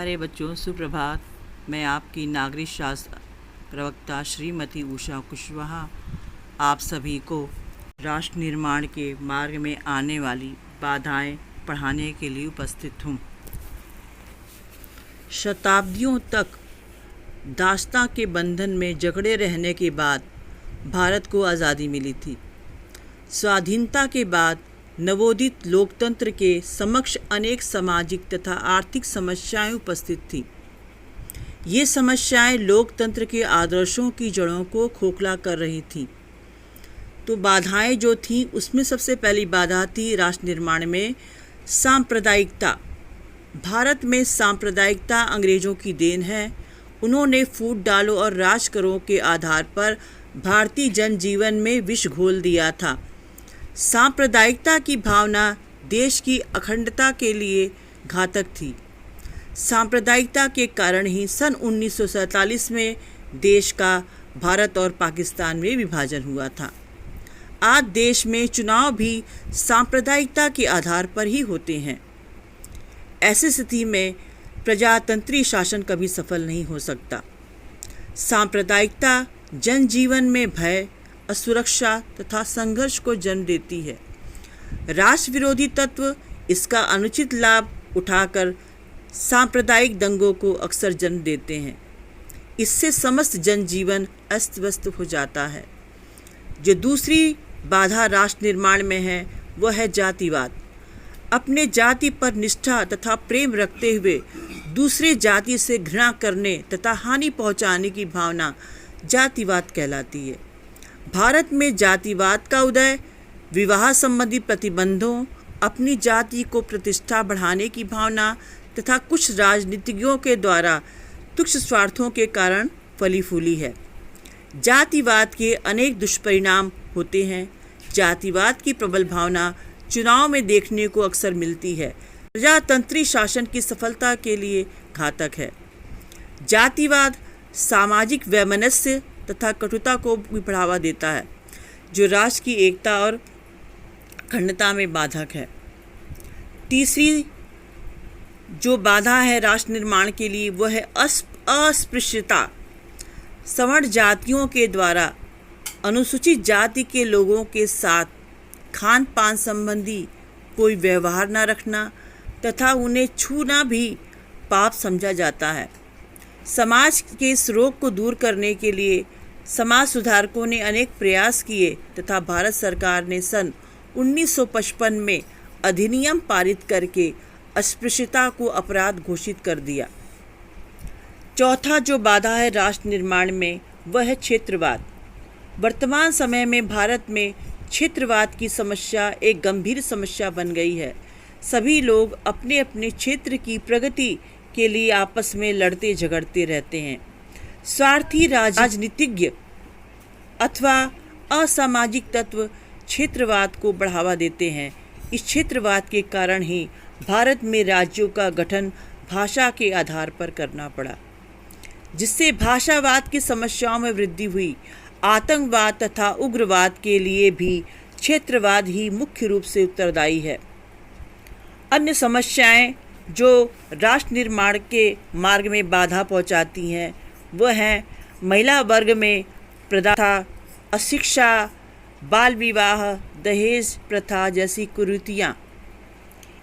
प्यारे बच्चों, सुप्रभात। मैं आपकी नागरिक शास्त्र प्रवक्ता श्रीमती उषा कुशवाहा आप सभी को राष्ट्र निर्माण के मार्ग में आने वाली बाधाएं पढ़ाने के लिए उपस्थित हूँ। शताब्दियों तक दास्तां के बंधन में जकड़े रहने के बाद भारत को आज़ादी मिली थी। स्वाधीनता के बाद नवोदित लोकतंत्र के समक्ष अनेक सामाजिक तथा आर्थिक समस्याएं उपस्थित थीं। ये समस्याएं लोकतंत्र के आदर्शों की जड़ों को खोखला कर रही थीं। तो बाधाएं जो थीं, उसमें सबसे पहली बाधा थी राष्ट्र निर्माण में सांप्रदायिकता। भारत में सांप्रदायिकता अंग्रेज़ों की देन है। उन्होंने फूट डालो और राज करो के आधार पर भारतीय जनजीवन में विष घोल दिया था। सांप्रदायिकता की भावना देश की अखंडता के लिए घातक थी। सांप्रदायिकता के कारण ही सन 1947 में देश का भारत और पाकिस्तान में विभाजन हुआ था। आज देश में चुनाव भी सांप्रदायिकता के आधार पर ही होते हैं। ऐसी स्थिति में प्रजातंत्री शासन कभी सफल नहीं हो सकता। सांप्रदायिकता जनजीवन में भय, असुरक्षा तथा संघर्ष को जन्म देती है। राष्ट्र विरोधी तत्व इसका अनुचित लाभ उठाकर सांप्रदायिक दंगों को अक्सर जन्म देते हैं। इससे समस्त जनजीवन अस्त व्यस्त हो जाता है। जो दूसरी बाधा राष्ट्र निर्माण में है वह है जातिवाद। अपने जाति पर निष्ठा तथा प्रेम रखते हुए दूसरे जाति से घृणा करने तथा हानि पहुंचाने की भावना जातिवाद कहलाती है। भारत में जातिवाद का उदय विवाह संबंधी प्रतिबंधों, अपनी जाति को प्रतिष्ठा बढ़ाने की भावना तथा कुछ राजनीतिज्ञों के द्वारा तुच्छ स्वार्थों के कारण फली फूली है। जातिवाद के अनेक दुष्परिणाम होते हैं। जातिवाद की प्रबल भावना चुनाव में देखने को अक्सर मिलती है। प्रजातंत्री शासन की सफलता के लिए घातक है। जातिवाद सामाजिक वैमनस्य तथा कटुता को भी बढ़ावा देता है, जो राष्ट्र की एकता और अखंडता में बाधक है। तीसरी जो बाधा है राष्ट्र निर्माण के लिए वह है अस्पृश्यता। सवर्ण जातियों के द्वारा अनुसूचित जाति के लोगों के साथ खान पान संबंधी कोई व्यवहार न रखना तथा उन्हें छूना भी पाप समझा जाता है। समाज के इस रोग को दूर करने के लिए समाज सुधारकों ने अनेक प्रयास किए तथा भारत सरकार ने सन 1955 में अधिनियम पारित करके अस्पृश्यता को अपराध घोषित कर दिया। चौथा जो बाधा है राष्ट्र निर्माण में वह है क्षेत्रवाद। वर्तमान समय में भारत में क्षेत्रवाद की समस्या एक गंभीर समस्या बन गई है। सभी लोग अपने अपने क्षेत्र की प्रगति के लिए आपस में लड़ते झगड़ते रहते हैं। स्वार्थी राजनीतिज्ञ अथवा असामाजिक तत्व क्षेत्रवाद को बढ़ावा देते हैं। इस क्षेत्रवाद के कारण ही भारत में राज्यों का गठन भाषा के आधार पर करना पड़ा, जिससे भाषावाद की समस्याओं में वृद्धि हुई। आतंकवाद तथा उग्रवाद के लिए भी क्षेत्रवाद ही मुख्य रूप से उत्तरदायी है। अन्य समस्याएं जो राष्ट्र निर्माण के मार्ग में बाधा पहुंचाती हैं वह हैं महिला वर्ग में प्रथा, अशिक्षा, बाल विवाह, दहेज प्रथा जैसी कुरीतियाँ।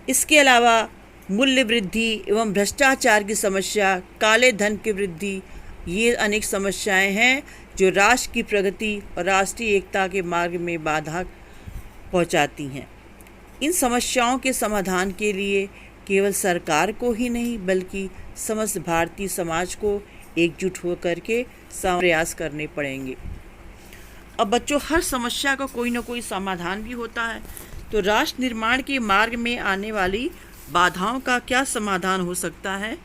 इसके अलावा मूल्य वृद्धि एवं भ्रष्टाचार की समस्या, काले धन की वृद्धि, ये अनेक समस्याएं हैं जो राष्ट्र की प्रगति और राष्ट्रीय एकता के मार्ग में बाधा पहुंचाती हैं। इन समस्याओं के समाधान के लिए केवल सरकार को ही नहीं बल्कि समस्त भारतीय समाज को एकजुट होकर के प्रयास करने पड़ेंगे। अब बच्चों, हर समस्या का कोई ना कोई समाधान भी होता है। तो राष्ट्र निर्माण के मार्ग में आने वाली बाधाओं का क्या समाधान हो सकता है,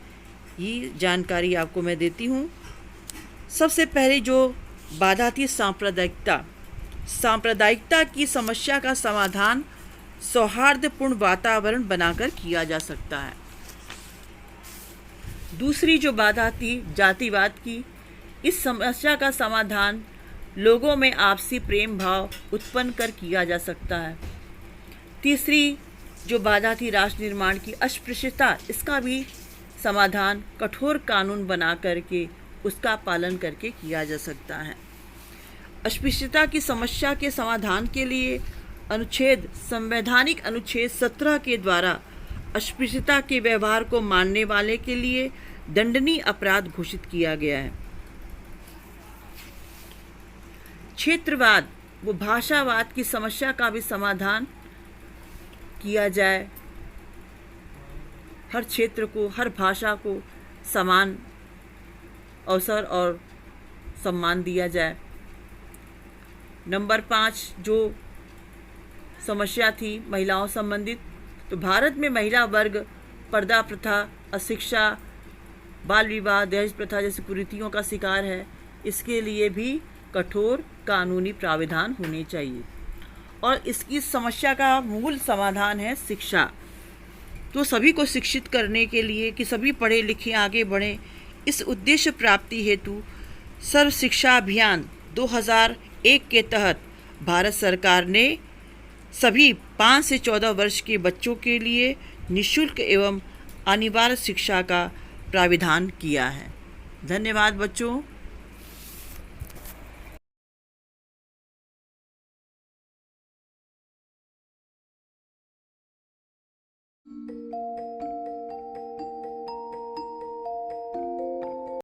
ये जानकारी आपको मैं देती हूँ। सबसे पहले जो बाधा थी सांप्रदायिकता। सांप्रदायिकता की समस्या का समाधान सौहार्दपूर्ण वातावरण बनाकर किया जा सकता है। दूसरी जो बाधा थी जातिवाद की, इस समस्या का समाधान लोगों में आपसी प्रेम भाव उत्पन्न कर किया जा सकता है। तीसरी जो बाधा थी राष्ट्र निर्माण की अस्पृश्यता, इसका भी समाधान कठोर कानून बना करके उसका पालन करके किया जा सकता है। अस्पृश्यता की समस्या के समाधान के लिए संवैधानिक अनुच्छेद 17 के द्वारा अस्पृश्यता के व्यवहार को मानने वाले के लिए दंडनीय अपराध घोषित किया गया है। क्षेत्रवाद व भाषावाद की समस्या का भी समाधान किया जाए। हर क्षेत्र को, हर भाषा को समान अवसर और सम्मान दिया जाए। नंबर 5 जो समस्या थी महिलाओं संबंधित, तो भारत में महिला वर्ग पर्दा प्रथा, अशिक्षा, बाल विवाह, दहेज प्रथा जैसी कुरीतियों का शिकार है। इसके लिए भी कठोर कानूनी प्राविधान होने चाहिए और इसकी समस्या का मूल समाधान है शिक्षा। तो सभी को शिक्षित करने के लिए कि सभी पढ़े लिखे आगे बढ़ें, इस उद्देश्य प्राप्ति हेतु सर्व शिक्षा अभियान 2001 के तहत भारत सरकार ने सभी 5 से 14 वर्ष के बच्चों के लिए निःशुल्क एवं अनिवार्य शिक्षा का प्राविधान किया है। धन्यवाद बच्चों।